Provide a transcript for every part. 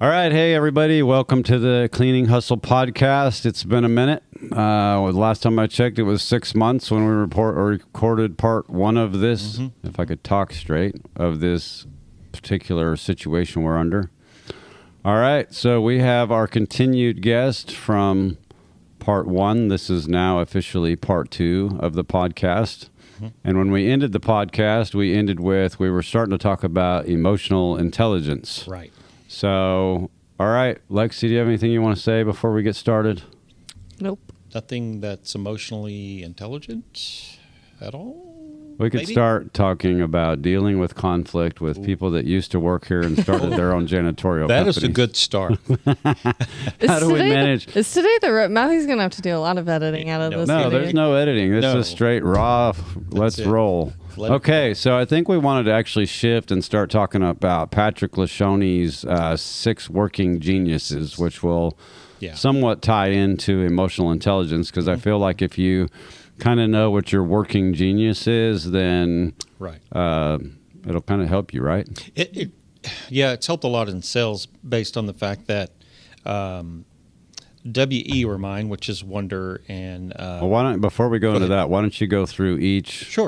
All right. Hey, everybody. Welcome to the Cleaning Hustle podcast. It's been a minute. The last time I checked, it was 6 months when we recorded part one of this, if I could talk straight, of this particular situation we're under. All right. So we have our continued guest from part one. This is now officially part two of the podcast. And when we ended the podcast, we were starting to talk about emotional intelligence. Right. So, all right, Lexi, do you have anything you want to say before we get started? Nope. Nothing that's emotionally intelligent at all? We could start talking about dealing with conflict with people that used to work here and started their own janitorial That companies. is a good start. How do we manage? Is today Matthew's going to have to do a lot of editing out of this. No, there's no editing. This is straight raw. Let's roll. Okay, so I think we wanted to actually shift and start talking about Patrick Lashoney's 6 working geniuses, which will somewhat tie into emotional intelligence, because I feel like if you kind of know what your working genius is, then it'll kind of help you, right? It's helped a lot in sales based on the fact that WE were mine, which is wonder, and well, before we go into that, why don't you go through each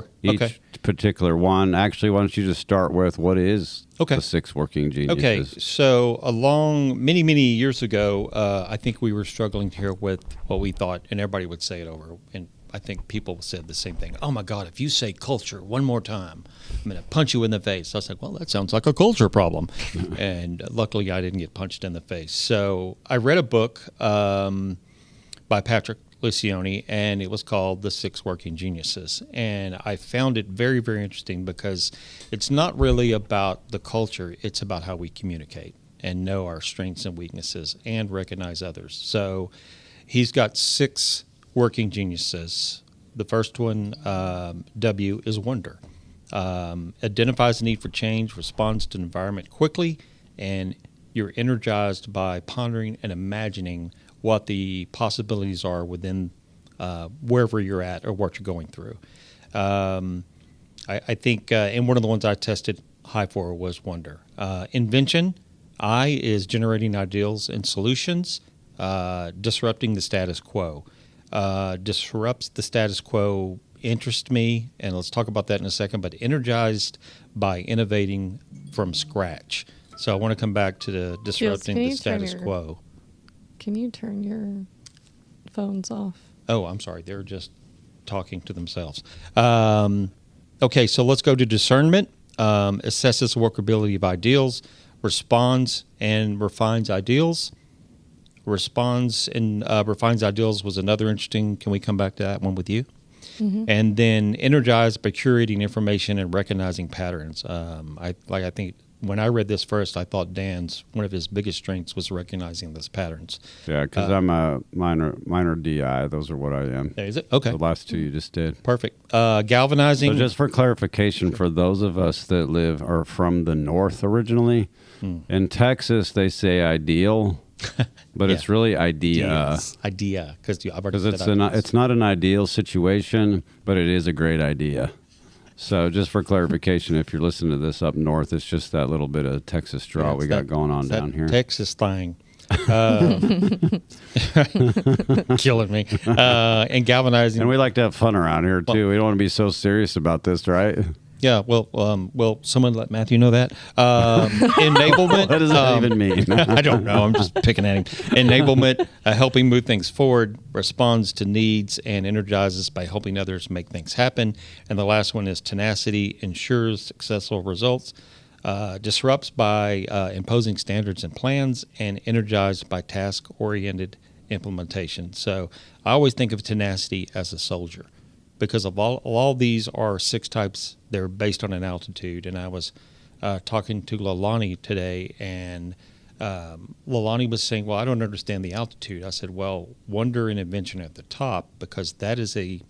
particular one? Actually, why don't you just start with what is the 6 working geniuses? Okay, so many years ago, I think we were struggling here with what we thought, and everybody would say it over, and I think people said the same thing. Oh my God, if you say culture one more time, I'm going to punch you in the face. I was like, well, that sounds like a culture problem. And luckily I didn't get punched in the face. So I read a book by Patrick Lashoney, and it was called The 6 Working Geniuses. And I found it very, very interesting because it's not really about the culture. It's about how we communicate and know our strengths and weaknesses and recognize others. So he's got 6 working geniuses. The first one, W, is wonder. Identifies the need for change, responds to an environment quickly, and you're energized by pondering and imagining what the possibilities are within wherever you're at or what you're going through. I think, and one of the ones I tested high for was wonder. Invention, I, is generating ideals and solutions, disrupting the status quo. Disrupts the status quo interests me, and let's talk about that in a second, but energized by innovating from scratch. So I want to come back to the disrupting the status quo. Can you turn your phones off? Oh, I'm sorry. They're just talking to themselves. Okay, so let's go to discernment. Assesses the workability of ideals, responds and refines ideals. Responds and refines ideals was another interesting. Can we come back to that one with you? And then energized by curating information and recognizing patterns. I think when I read this first, I thought Dan's one of his biggest strengths was recognizing those patterns. Yeah, because I'm a minor DI. Those are what I am. Is it? Okay. The last 2 you just did. Perfect. Galvanizing. So just for clarification, for those of us that are from the north originally, in Texas they say ideal. But it's really idea. Idea, because it's not an ideal situation, but it is a great idea. So just for clarification, if you're listening to this up north, it's just that little bit of Texas draw we got going on down here. Texas thing. Killing me. And galvanizing. And we like to have fun around here, too. We don't want to be so serious about this, right? Yeah, well, someone let Matthew know that. Enablement. What does that even mean? I don't know. I'm just picking at him. Enablement, helping move things forward, responds to needs, and energizes by helping others make things happen. And the last one is tenacity, ensures successful results, disrupts by imposing standards and plans, and energized by task-oriented implementation. So I always think of tenacity as a soldier, because of all these are 6 types. They're based on an altitude. And I was talking to Lalani today, and Lalani was saying, well, I don't understand the altitude. I said, well, wonder and invention at the top, because that is a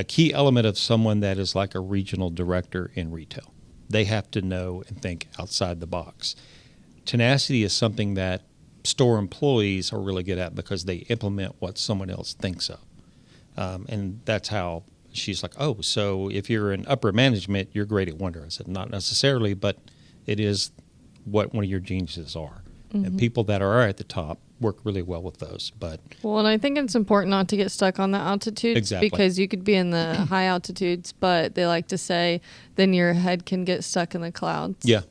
key element of someone that is like a regional director in retail. They have to know and think outside the box. Tenacity is something that store employees are really good at, because they implement what someone else thinks of. And that's how she's like, oh, so if you're in upper management, you're great at wonder. I said, not necessarily, but it is what one of your geniuses are. And people that are at the top work really well with those. But Well, and I think it's important not to get stuck on the altitudes. Exactly. Because you could be in the high altitudes, but they like to say then your head can get stuck in the clouds. yeah.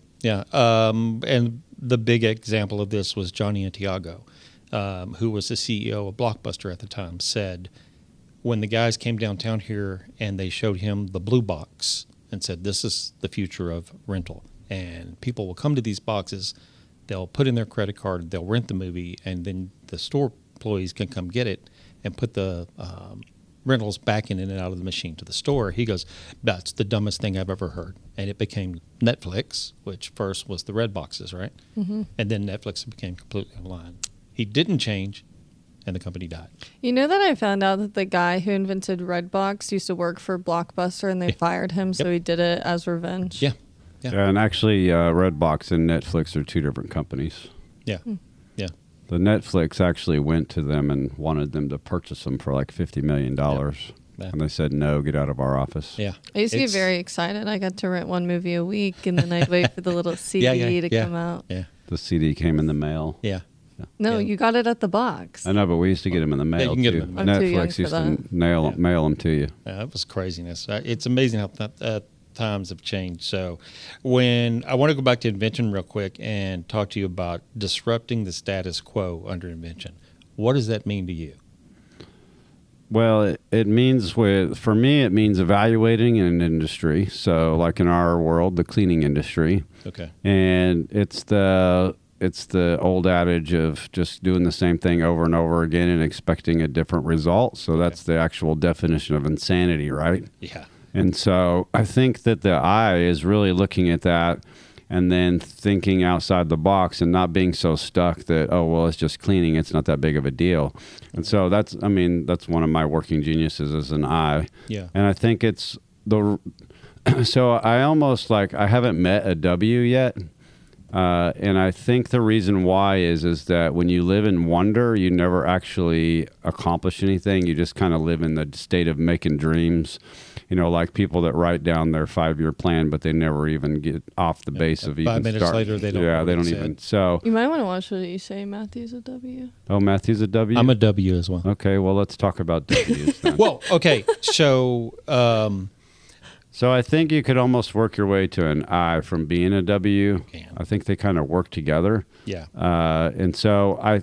And the big example of this was Johnny Santiago, who was the CEO of Blockbuster at the time, said when the guys came downtown here and they showed him the blue box and said, this is the future of rental. And people will come to these boxes, they'll put in their credit card, they'll rent the movie, and then the store employees can come get it and put the rentals back in and out of the machine to the store. He goes, that's the dumbest thing I've ever heard. And it became Netflix, which first was the red boxes, right? And then Netflix became completely online. He didn't change, and the company died. You know that I found out that the guy who invented Redbox used to work for Blockbuster and they fired him, so he did it as revenge. Yeah. And actually, Redbox and Netflix are two different companies. Yeah. The Netflix actually went to them and wanted them to purchase them for like $50 million. Yeah. And they said, no, get out of our office. Yeah. I used to get very excited. I got to rent one movie a week, and then I'd wait for the little CD to come out. Yeah. The CD came in the mail. Yeah. No, Yeah. you got it at the box. I know, but we used to get them in the mail, you can get too. them in the mail. I'm too young Netflix for used to that. mail them to you. That was craziness. It's amazing how times have changed. So when I want to go back to invention real quick and talk to you about disrupting the status quo under invention. What does that mean to you? Well, it means for me, it means evaluating an industry. So like in our world, the cleaning industry. Okay. And it's the old adage of just doing the same thing over and over again and expecting a different result. So that's the actual definition of insanity, right? Yeah. And so I think that the I is really looking at that and then thinking outside the box and not being so stuck that, oh, well, it's just cleaning. It's not that big of a deal. And so that's one of my working geniuses is an I. Yeah. And I think it's so I almost I haven't met a W yet. And I think the reason why is that when you live in wonder, you never actually accomplish anything. You just kind of live in the state of making dreams, like people that write down their 5-year plan, but they never even get off the base of even 5 minutes start. later, they don't. Yeah, know they what don't it even. said. So, You might want to watch what you say. Matthew's a W. oh, Matthew's a W? I'm a W as well. Okay, well, let's talk about W's then. Well, okay. So, So I think you could almost work your way to an I from being a W. Can. I think they kind of work together. yeah. And so I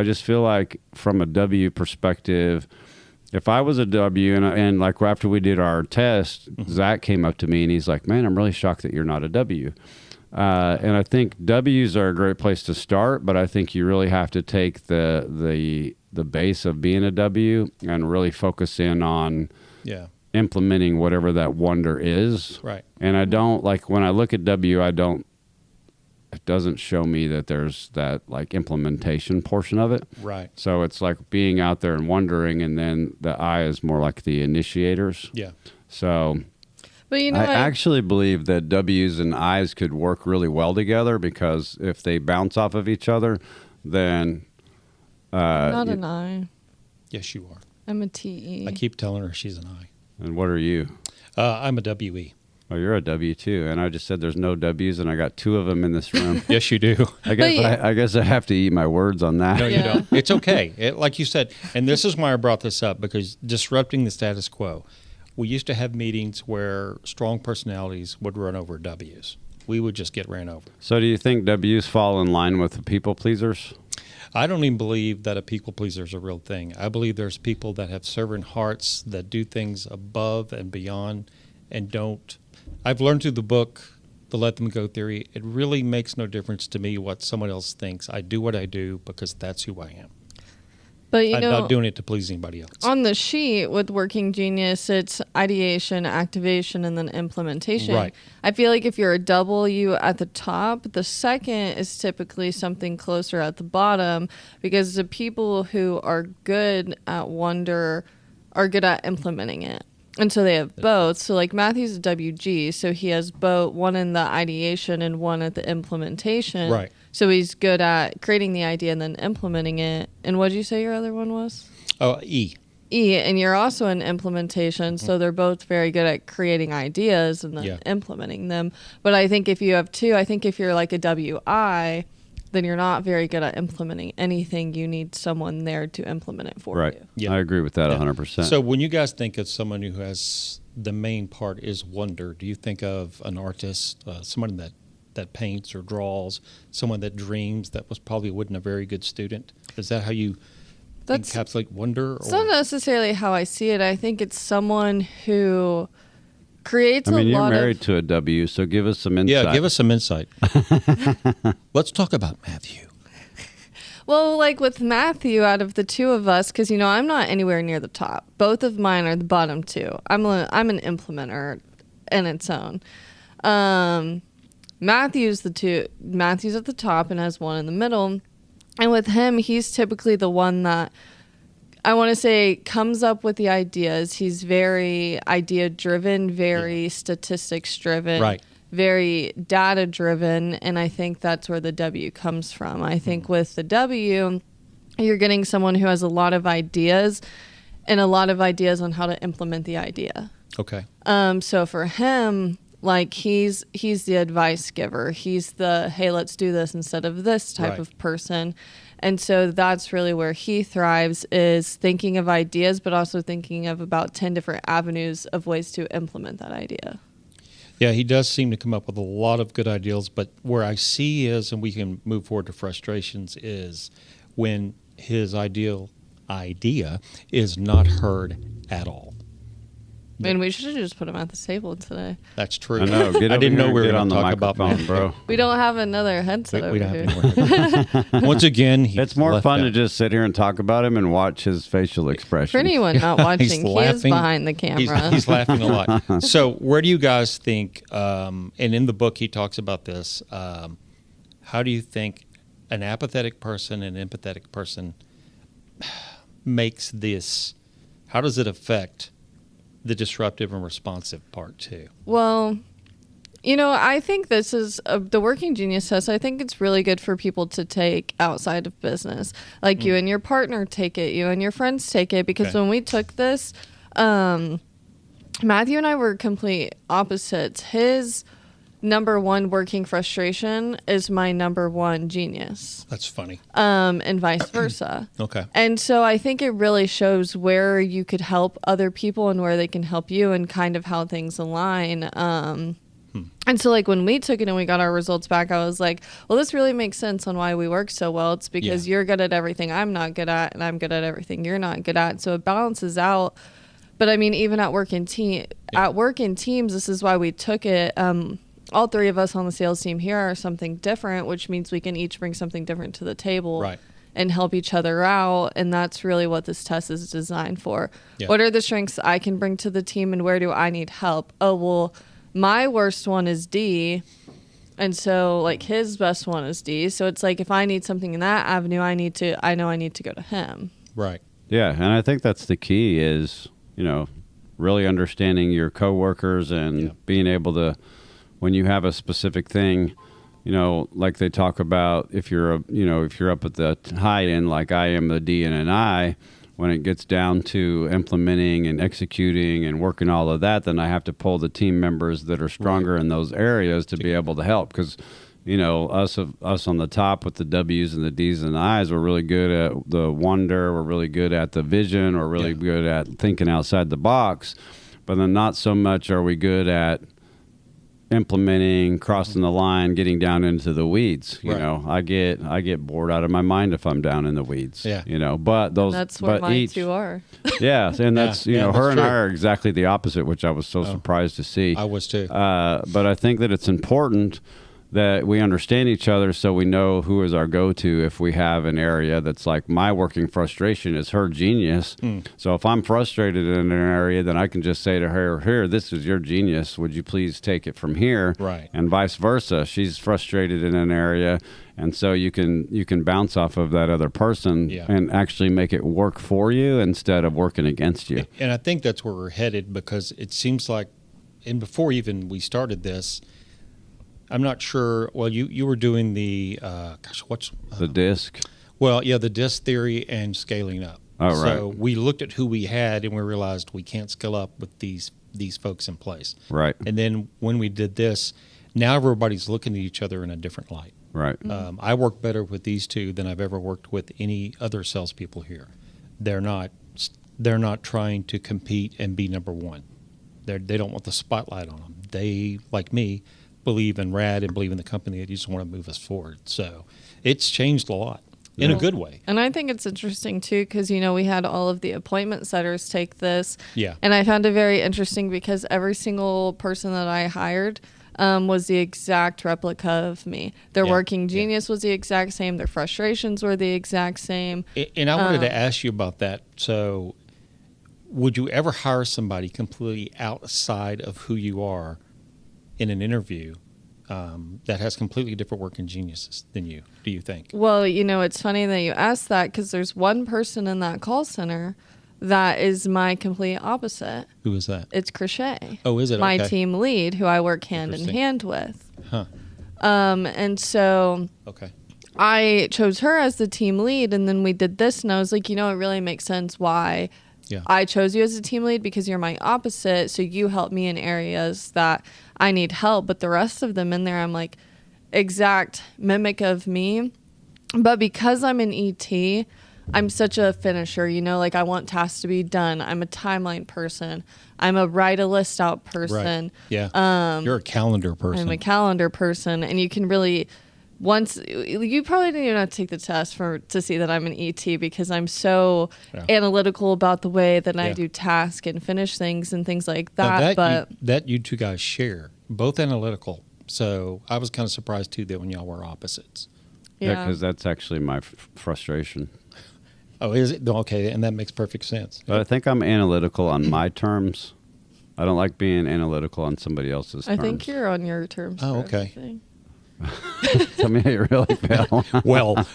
just feel like from a W perspective, if I was a W and like after we did our test, Zach came up to me and he's like, man, I'm really shocked that you're not a W. And I think W's are a great place to start, but I think you really have to take the base of being a W and really focus in on Yeah. implementing whatever that wonder is. Right. And I don't when I look at W, it doesn't show me that there's that implementation portion of it. Right. So it's like being out there and wondering, and then the I is more like the initiators. Yeah. So But I actually believe that W's and I's could work really well together because if they bounce off of each other, then I'm not an I. Yes, you are. I'm a TE. I keep telling her she's an I. And what are you? I'm a WE. Oh, you're a W too. And I just said there's no W's, and I got 2 of them in this room. Yes, you do. I guess yeah. I guess I have to eat my words on that. No, you Yeah. don't. It's okay. Like you said, and this is why I brought this up, because disrupting the status quo. We used to have meetings where strong personalities would run over W's. We would just get ran over. So do you think W's fall in line with the people pleasers? I don't even believe that a people pleaser is a real thing. I believe there's people that have servant hearts that do things above and beyond and don't. I've learned through the book, The Let Them Go Theory, it really makes no difference to me what someone else thinks. I do what I do because that's who I am. But I'm not doing it to please anybody else. on the sheet with Working Genius, it's ideation, activation, and then implementation. Right. I feel like if you're a W at the top, the second is typically something closer at the bottom because the people who are good at wonder are good at implementing it. And so they have both. So like Matthew's a WG, so he has both, one in the ideation and one at the implementation. Right. So he's good at creating the idea and then implementing it. And what did you say your other one was? Oh, E. E, and you're also in implementation, so they're both very good at creating ideas and then implementing them. But I think if you have two, I think if you're like a WI, then you're not very good at implementing anything. You need someone there to implement it for you. Yeah, I agree with that 100%. So when you guys think of someone who has the main part is wonder, do you think of an artist, someone that paints or draws, someone that dreams, that wasn't a very good student? Is that how you encapsulate wonder? It's not necessarily how I see it. I think it's someone who creates you're married to a W, so give us some insight. Yeah, give us some insight. Let's talk about Matthew. Well, like with Matthew, out of the two of us, because, I'm not anywhere near the top. Both of mine are the bottom two. I'm an implementer in its own. Matthew's at the top and has one in the middle. And with him, he's typically the one that, I want to say, comes up with the ideas. He's very idea-driven, very statistics-driven, very data-driven, and I think that's where the W comes from. I think with the W, you're getting someone who has a lot of ideas and a lot of ideas on how to implement the idea. Okay. So for him, like he's the advice giver. He's the, hey, let's do this instead of this type of person. And so that's really where he thrives, is thinking of ideas, but also thinking of about 10 different avenues of ways to implement that idea. Yeah, he does seem to come up with a lot of good ideas, but where I see is, and we can move forward to frustrations, is when his idea is not heard at all. I mean, we should have just put him at the table today. That's true. I know. I didn't know we were going to talk about phone, bro. We don't have another headset over we don't here. have any more. Once again, it's more fun to just sit here and talk about him and watch his facial expression. For anyone not watching, he is behind the camera. He's laughing a lot. So where do you guys think, and in the book he talks about this, how do you think an apathetic person and an empathetic person makes this, how does it affect the disruptive and responsive part too? Well, I think this is the Working Genius test. I think it's really good for people to take outside of business. Like you and your partner take it, you and your friends take it, because when we took this, Matthew and I were complete opposites. His number one working frustration is my number one genius. That's funny. And vice versa. Okay. And so I think it really shows where you could help other people and where they can help you, and kind of how things align. And so like when we took it and we got our results back, I was like, well, this really makes sense on why we work so well. It's because you're good at everything I'm not good at, and I'm good at everything you're not good at. So it balances out. But I mean, even at work in teams, this is why we took it. All three of us on the sales team here are something different, which means we can each bring something different to the table and help each other out. And that's really what this test is designed for. Yeah. What are the strengths I can bring to the team, and where do I need help? Oh, well, my worst one is D. And so like his best one is D. So it's like, if I need something in that avenue, I know I need to go to him. Right. Yeah. And I think that's the key is, really understanding your coworkers and being able to, when you have a specific thing, like they talk about, if you're up at the high end, like I am the D and an I, when it gets down to implementing and executing and working all of that, then I have to pull the team members that are stronger in those areas to be able to help. Because, us on the top with the W's and the D's and the I's, we're really good at the wonder, we're really good at the vision, we're really good at thinking outside the box, but then not so much are we good at implementing, crossing the line, getting down into the weeds. I get bored out of my mind if I'm down in the weeds. But that's where my two are. Yeah, and that's her that's and true. I are exactly the opposite, which I was so surprised to see. I was too. But I think that it's important that we understand each other, so we know who is our go-to if we have an area that's like, my working frustration is her genius. So if I'm frustrated in an area, then I can just say to her, here, this is your genius, would you please take it from here? Right. And vice versa. She's frustrated in an area, and so you can bounce off of that other person and actually make it work for you instead of working against you. And I think that's where we're headed, because it seems like, and before even we started this, I'm not sure. Well, you were doing the the DISC. Well, yeah, the DISC theory and scaling up. Oh, So right. we looked at who we had and we realized we can't scale up with these folks in place. Right. And then when we did this, now everybody's looking at each other in a different light. Right. I work better with these two than I've ever worked with any other salespeople here. They're not trying to compete and be number one. They don't want the spotlight on them. They, like me, believe in RAD and believe in the company. They just want to move us forward. So it's changed a lot in a good way. And I think it's interesting too, because we had all of the appointment setters take this. Yeah. And I found it very interesting because every single person that I hired was the exact replica of me. Their working genius was the exact same. Their frustrations were the exact same. And I wanted to ask you about that. So would you ever hire somebody completely outside of who you are in an interview that has completely different working geniuses than you, do you think? Well, it's funny that you asked that because there's one person in that call center that is my complete opposite. Who is that? It's Crochet. Oh, is it? My Okay. team lead, who I work hand in Interesting. hand with. Huh. And so Okay. I chose her as the team lead, and then we did this, and I was like, it really makes sense why Yeah. I chose you as a team lead, because you're my opposite, so you help me in areas that I need help, but the rest of them in there, I'm like, exact mimic of me. But because I'm an ET, I'm such a finisher, like I want tasks to be done. I'm a timeline person. I'm a write a list out person. Right. Yeah. You're a calendar person. I'm a calendar person, and you can really, once you probably didn't even have to take the test to see that I'm an ET, because I'm so analytical about the way that I do task and finish things and things like that. That you two guys share, both analytical. So I was kind of surprised too that when y'all were opposites. Yeah, because that's actually my frustration. Oh, is it? Okay, and that makes perfect sense. But I think I'm analytical on my terms. I don't like being analytical on somebody else's I terms. think you're on your terms. Oh, for okay. everything. Tell me how you really feel. Well,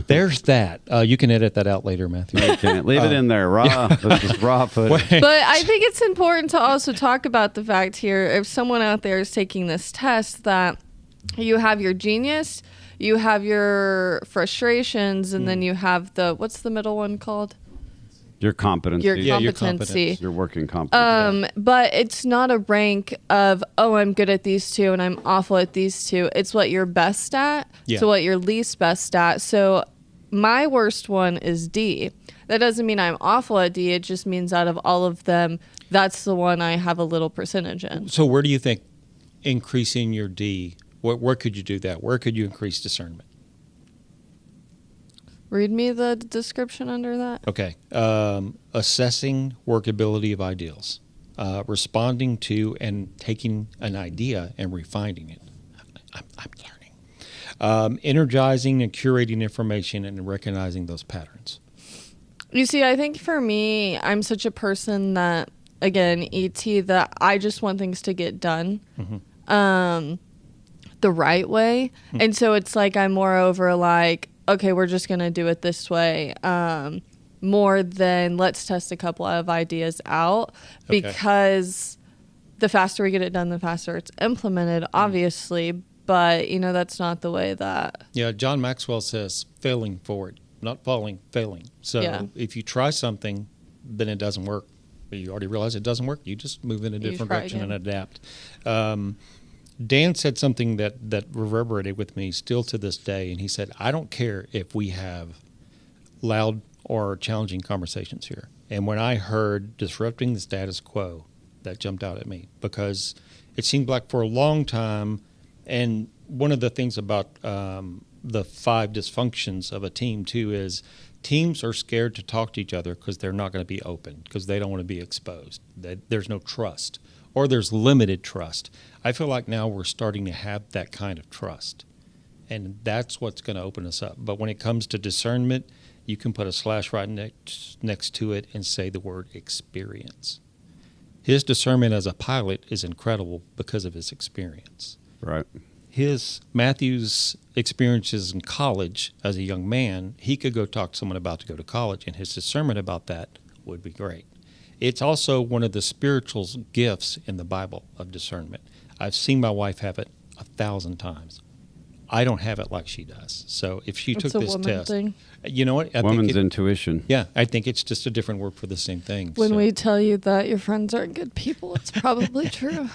there's that. You can edit that out later, Matthew. You can't. Leave it in there. Raw. This is raw footage. But I think it's important to also talk about the fact here, if someone out there is taking this test, that you have your genius, you have your frustrations, and then you have what's the middle one called? Your competency. Your Yeah, your competency. competence. Your working competency. But it's not a rank of, I'm good at these two and I'm awful at these two. It's what you're best at to what you're least best at. So my worst one is D. That doesn't mean I'm awful at D. It just means out of all of them, that's the one I have a little percentage in. So where do you think increasing your D, where could you do that? Where could you increase discernment? Read me the description under that. Okay. Assessing workability of ideals, responding to and taking an idea and refining it. I'm learning. Energizing and curating information and recognizing those patterns. You see, I think for me, I'm such a person that, again, ET, that I just want things to get done the right way. And so it's like I'm moreover like, okay, we're just going to do it this way, more than let's test a couple of ideas out, because the faster we get it done, the faster it's implemented, obviously. But, that's not the way that... Yeah, John Maxwell says failing forward, not falling, failing. So if you try something, then it doesn't work, but you already realize it doesn't work, you just move in a different direction and adapt. Dan said something that reverberated with me still to this day, and he said, I don't care if we have loud or challenging conversations here. And when I heard disrupting the status quo, that jumped out at me, because it seemed like for a long time, and one of the things about the 5 dysfunctions of a team too is teams are scared to talk to each other because they're not going to be open, because they don't want to be exposed. There's no trust, or there's limited trust. I feel like now we're starting to have that kind of trust, and that's what's going to open us up. But when it comes to discernment, you can put a slash right next to it and say the word experience. His discernment as a pilot is incredible because of his experience. Right. Matthew's experiences in college as a young man, he could go talk to someone about to go to college, and his discernment about that would be great. It's also one of the spiritual gifts in the Bible of discernment. I've seen my wife have it 1,000 times. I don't have it like she does. So if she took a this woman test, thing. you know what? Woman's intuition. Yeah, I think it's just a different word for the same thing. When so. we tell you that your friends aren't good people, it's probably true.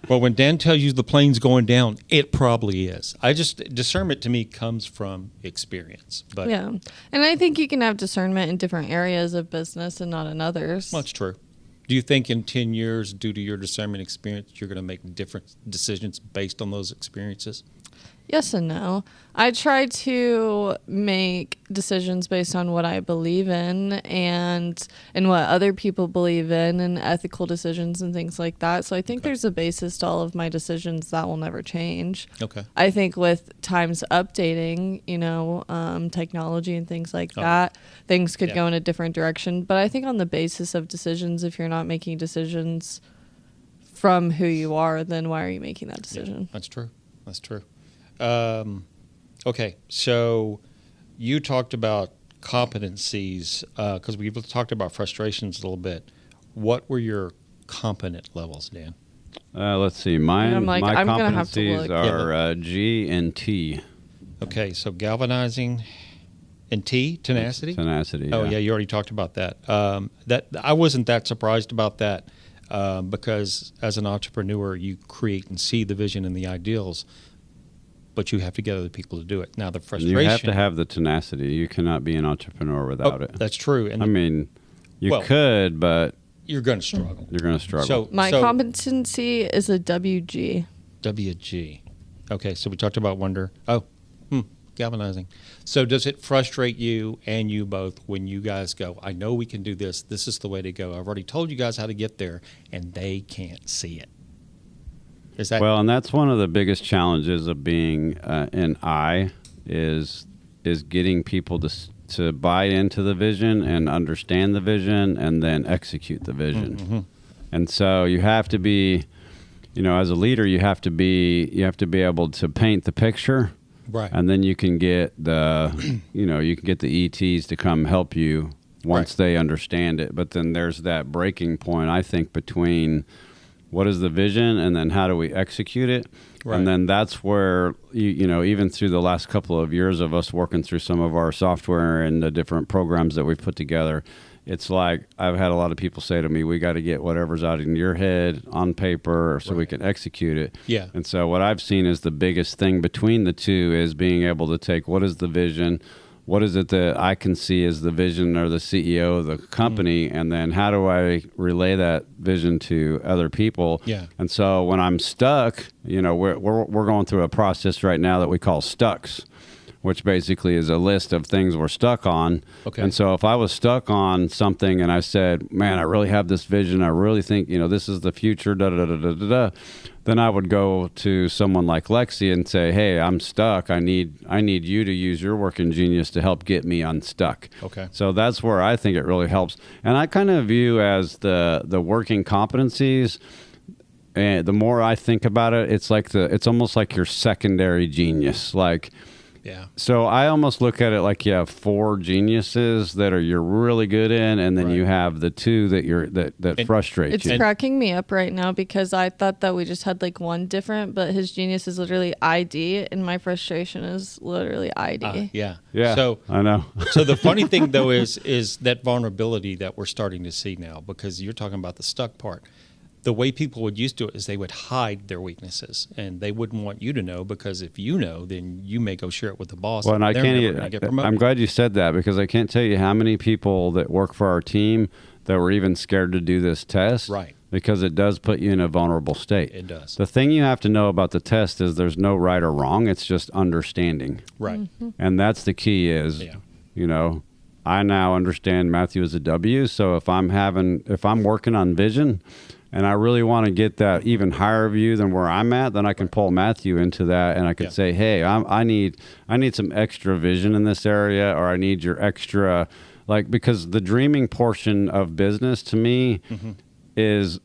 Well, when Dan tells you the plane's going down, it probably is. Discernment to me comes from experience. But Yeah. And I think you can have discernment in different areas of business and not in others. well, it's true. Do you think in 10 years, due to your discernment experience, you're going to make different decisions based on those experiences? Yes and no. I try to make decisions based on what I believe in and what other people believe in and ethical decisions and things like that. So I think there's a basis to all of my decisions that will never change. Okay. I think with times updating, technology and things like that, things could go in a different direction. But I think on the basis of decisions, if you're not making decisions from who you are, then why are you making that decision? Yeah, that's true. That's true. Okay, so you talked about competencies because we've talked about frustrations a little bit. What were your competent levels, Dan? Let's see. My I'm gonna have to competencies look. are G and T. Okay, so galvanizing and T, tenacity? Tenacity. Oh, yeah, you already talked about that. That I wasn't that surprised about that because as an entrepreneur, you create and see the vision and the ideals, but you have to get other people to do it. Now, the frustration... You have to have the tenacity. You cannot be an entrepreneur without it. That's true. And I mean, you could, but... You're going to struggle. You're going to struggle. So My competency is a WG. WG. Okay, so we talked about wonder. Galvanizing. So does it frustrate you and you both when you guys go, I know we can do this. This is the way to go. I've already told you guys how to get there, and they can't see it. Is that... Well, and that's one of the biggest challenges of being an I is getting people to buy into the vision and understand the vision and then execute the vision. Mm-hmm. And so you have to be, as a leader, you have to be able to paint the picture. Right. And then you can get the, you can get the ETs to come help you once they understand it. But then there's that breaking point, I think, between what is the vision and then how do we execute it? Right. And then that's where, even through the last couple of years of us working through some of our software and the different programs that we've put together, it's like I've had a lot of people say to me, we got to get whatever's out in your head on paper so we can execute it. Yeah. And so what I've seen is the biggest thing between the two is being able to take what is the vision, what is it that I can see as the vision or the CEO of the company, and then how do I relay that vision to other people? Yeah. And so when I'm stuck, we're going through a process right now that we call stucks, which basically is a list of things we're stuck on. Okay. And so if I was stuck on something and I said, man, I really have this vision, I really think, this is the future, then I would go to someone like Lexi and say, hey, I'm stuck. I need you to use your working genius to help get me unstuck. Okay. So that's where I think it really helps. And I kind of view as the working competencies, and the more I think about it, it's almost like your secondary genius. Yeah. So I almost look at it like you have 4 geniuses that you're really good in, and then you have the 2 that frustrate you. It's cracking me up right now because I thought that we just had one different, but his genius is literally ID, and my frustration is literally ID. Yeah. So I know. So the funny thing though is that vulnerability that we're starting to see now, because you're talking about the stuck part. The way people would used to it is they would hide their weaknesses, and they wouldn't want you to know, because if you know, then you may go share it with the boss. Well, and I can't get promoted. I'm glad you said that, because I can't tell you how many people that work for our team that were even scared to do this test. Right. Because it does put you in a vulnerable state. It does. The thing you have to know about the test is there's no right or wrong. It's just understanding. Right. Mm-hmm. And that's the key is, I now understand Matthew is a W. So if I'm working on vision, and I really want to get that even higher view than where I'm at, then I can pull Matthew into that, and I could say, hey, I need some extra vision in this area, or I need your extra, because the dreaming portion of business to me is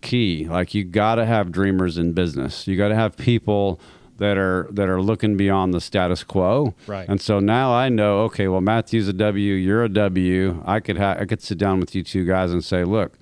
key. You got to have dreamers in business. You got to have people that are looking beyond the status quo. Right. And so now I know, okay, well, Matthew's a W, you're a W. I could sit down with you 2 guys and say, look,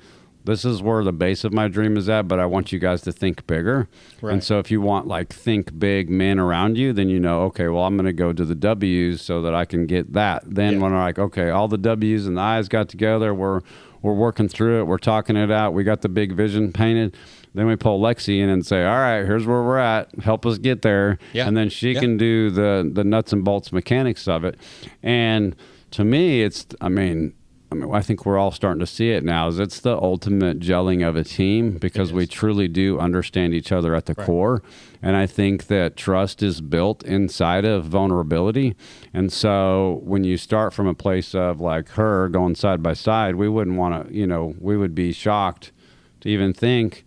this is where the base of my dream is at, but I want you guys to think bigger. Right. And so if you want like think big men around you, then you know, okay, well, I'm going to go to the W's so that I can get that. Then when I'm like, okay, all the W's and the I's got together, we're working through it. We're talking it out. We got the big vision painted. Then we pull Lexi in and say, all right, here's where we're at. Help us get there. Yeah. And then she can do the nuts and bolts mechanics of it. And to me, I think we're all starting to see it now. Is it's the ultimate gelling of a team because we truly do understand each other at the core. And I think that trust is built inside of vulnerability. And so when you start from a place of like her going side by side, we wouldn't want to, we would be shocked to even think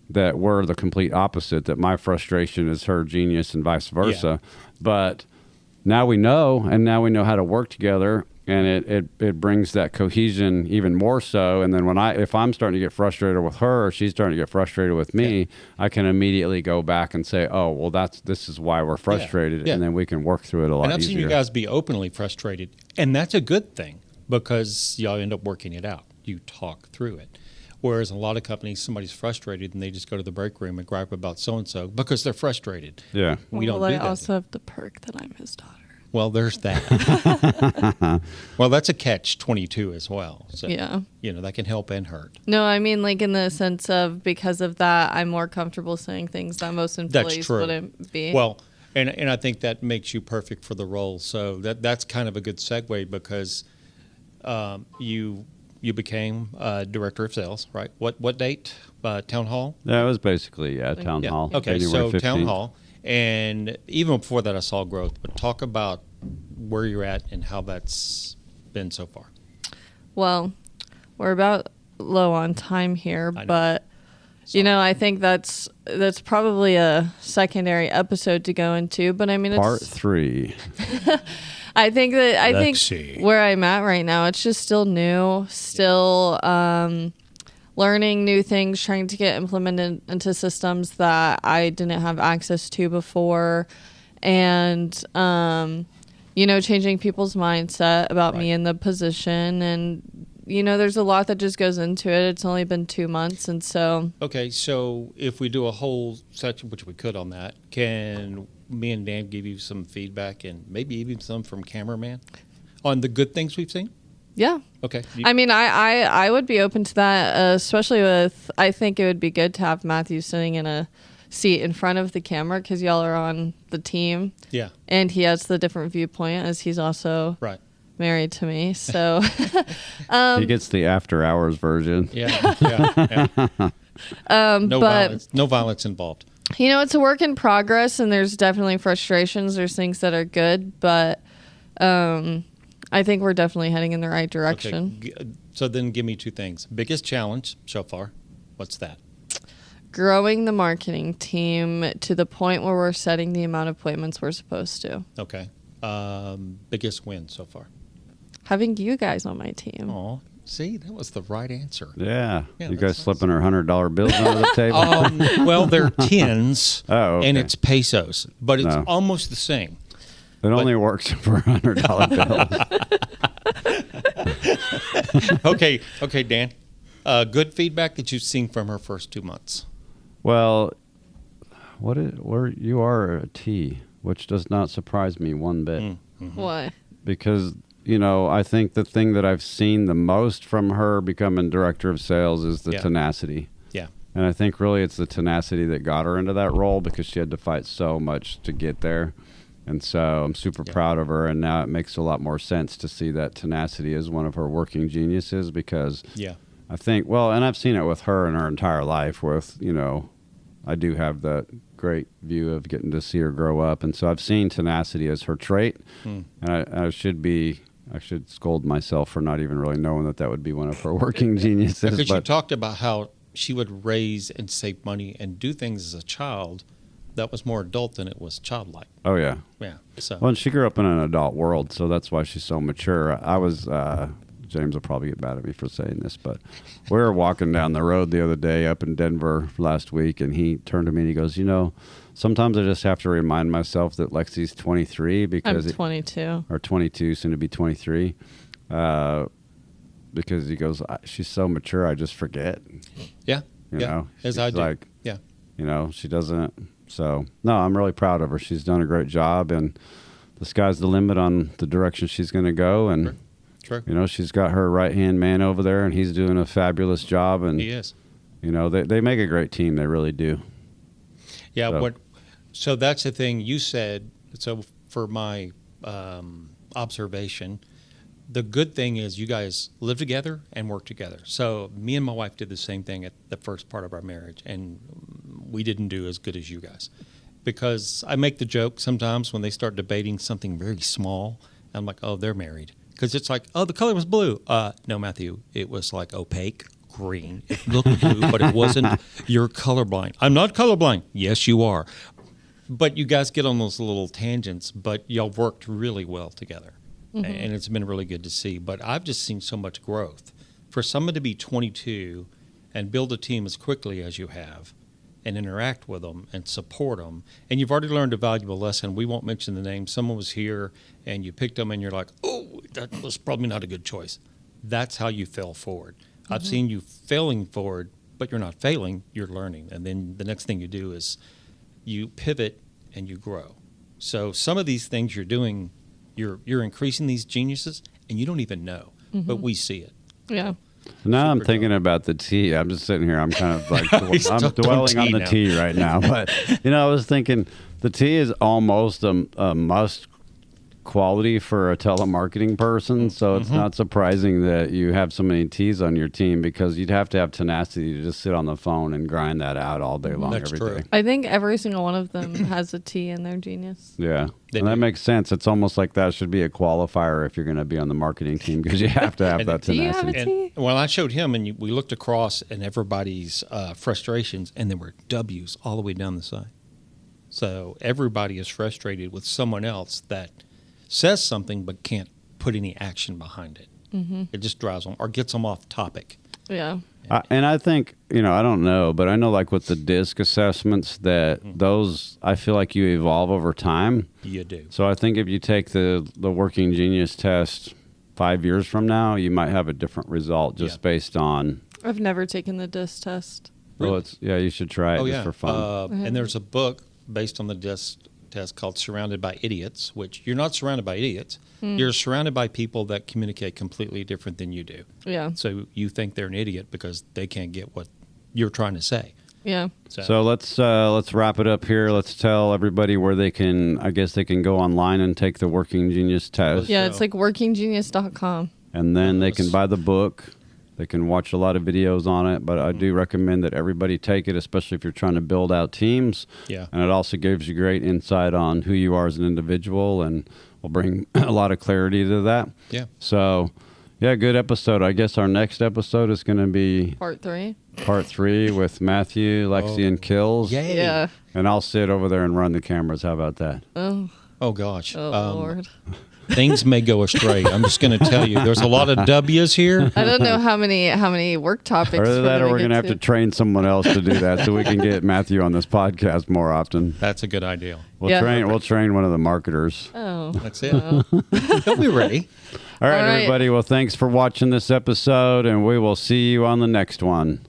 that we're the complete opposite, that my frustration is her genius and vice versa. Yeah. But now we know, and now we know how to work together. And it brings that cohesion even more so. And then if I'm starting to get frustrated with her, or she's starting to get frustrated with me, I can immediately go back and say, oh, well, this is why we're frustrated. And then we can work through it a lot easier. And I've seen you guys be openly frustrated. And that's a good thing because y'all end up working it out. You talk through it. Whereas in a lot of companies, somebody's frustrated and they just go to the break room and gripe about so-and-so because they're frustrated. Yeah. We don't do that. I also have the perk that I'm his daughter. Well, there's that. Well, that's a catch-22 as well. So, that can help and hurt. No, I mean, like in the sense of because of that, I'm more comfortable saying things that most employees wouldn't be. Well, and I think that makes you perfect for the role. So that's kind of a good segue because you became director of sales, right? What date? Town hall? Yeah, it was basically town hall. Okay, January so 15th. town hall. And even before that, I saw growth. But talk about where you're at and how that's been so far. Well, we're about low on time here, but I think that's probably a secondary episode to go into. But I mean, Part 3. I think where I'm at right now, it's just still new, still learning new things, trying to get implemented into systems that I didn't have access to before, and changing people's mindset about me in the position. And there's a lot that just goes into it. It's only been 2 months, and so okay. So if we do a whole section, which we could on that, can me and Dan give you some feedback and maybe even some from cameraman on the good things we've seen? Yeah. Okay. I mean, I would be open to that, especially with, I think it would be good to have Matthew sitting in a seat in front of the camera because y'all are on the team. Yeah. And he has the different viewpoint as he's also married to me. So he gets the after hours version. Yeah. No violence involved. It's a work in progress and there's definitely frustrations. There's things that are good, but I think we're definitely heading in the right direction. Okay. So then give me 2 things. Biggest challenge so far, what's that? Growing the marketing team to the point where we're setting the amount of appointments we're supposed to. Okay. Biggest win so far? Having you guys on my team. Oh, see, that was the right answer. Yeah you guys slipping our $100 bills under the table? Well, they're tins, okay. And it's pesos, but it's almost the same. It only works for $100 bills. Okay, Dan. Good feedback that you've seen from her first 2 months. Well, you are a T, which does not surprise me one bit. Mm-hmm. Why? Because I think the thing that I've seen the most from her becoming director of sales is the tenacity. Yeah. And I think really it's the tenacity that got her into that role because she had to fight so much to get there. And so I'm super proud of her, and now it makes a lot more sense to see that tenacity as one of her working geniuses because I think, and I've seen it with her in her entire life with, I do have that great view of getting to see her grow up. And so I've seen tenacity as her trait, and I should scold myself for not even really knowing that would be one of her working geniuses. Because you talked about how she would raise and save money and do things as a child that was more adult than it was childlike. Oh, yeah. Yeah. So. Well, and she grew up in an adult world, so that's why she's so mature. I was, James will probably get mad at me for saying this, but we were walking down the road the other day up in Denver last week, and he turned to me and he goes, sometimes I just have to remind myself that Lexi's 23 because... I'm 22. Or 22, soon to be 23. because he goes, she's so mature, I just forget. Yeah. You know, as she's I do. like, Yeah. you know, she doesn't. So, no, I'm really proud of her. She's done a great job, and the sky's the limit on the direction she's going to go. And, True. you know, she's got her right-hand man over there, and he's doing a fabulous job. And, He is. you know, they make a great team. They really do. Yeah. So that's the thing you said. So for my observation, the good thing is you guys live together and work together. So me and my wife did the same thing at the first part of our marriage, and we didn't do as good as you guys. Because I make the joke sometimes when they start debating something very small, I'm like, oh, they're married. Because it's like, oh, the color was blue. No, Matthew, it was like opaque green. It looked blue, but it wasn't. You're colorblind. I'm not colorblind. Yes, you are. But you guys get on those little tangents, but y'all worked really well together. Mm-hmm. And it's been really good to see. But I've just seen so much growth. For someone to be 22 and build a team as quickly as you have and interact with them and support them, and you've already learned a valuable lesson. We won't mention the name. Someone was here and you picked them and you're like, oh, that was probably not a good choice. That's how you fell forward. Mm-hmm. I've seen you failing forward, but you're not failing, you're learning. And then the next thing you do is you pivot and you grow. So some of these things you're doing, you're increasing these geniuses and you don't even know, but we see it. Yeah. Now I'm thinking about the tea. I'm just sitting here. I'm kind of like, I'm dwelling on the tea right now. But, you know, I was thinking the tea is almost a must quality for a telemarketing person. So it's not surprising that you have so many teas on your team, because you'd have to have tenacity to just sit on the phone and grind that out all day long. That's every true. day. I think every single one of them has a T in their genius. Yeah. They And do. that makes sense. It's almost like that should be a qualifier if you're going to be on the marketing team, because you have to have that Do you have tenacity. a T? And well, I showed him, and we looked across, and everybody's frustrations, and there were W's all the way down the side. So everybody is frustrated with someone else that says something but can't put any action behind it. Mm-hmm. It just drives them or gets them off topic. Yeah. And I think, you know, I don't know, but I know like with the DISC assessments that those, I feel like you evolve over time. You do. So I think if you take the Working Genius test 5 years from now, you might have a different result just based on. I've never taken the DISC test. Well, you should try it just for fun. And there's a book based on the DISC test called Surrounded by Idiots, which you're not surrounded by idiots. You're surrounded by people that communicate completely different than you do. Yeah. So you think they're an idiot because they can't get what you're trying to say. Yeah. So let's wrap it up here. Let's tell everybody where they can, I guess they can go online and take the Working Genius test. Yeah, it's like workinggenius.com. And then they can buy the book. They can watch a lot of videos on it, but I do recommend that everybody take it, especially if you're trying to build out teams. Yeah. And it also gives you great insight on who you are as an individual, and will bring a lot of clarity to that. Yeah. So, yeah, good episode. I guess our next episode is going to be Part 3. part 3 with Matthew, Lexi, and Keels. Yay. Yeah. And I'll sit over there and run the cameras. How about that? Oh, gosh. Oh, Lord. Things may go astray. I'm just going to tell you. There's a lot of W's here. I don't know how many work topics. Or that, or we're going to have to train someone else to do that, so we can get Matthew on this podcast more often. That's a good idea. We'll train one of the marketers. Oh. That's it. He'll be ready. All right, All right. everybody. Well, thanks for watching this episode, and we will see you on the next one.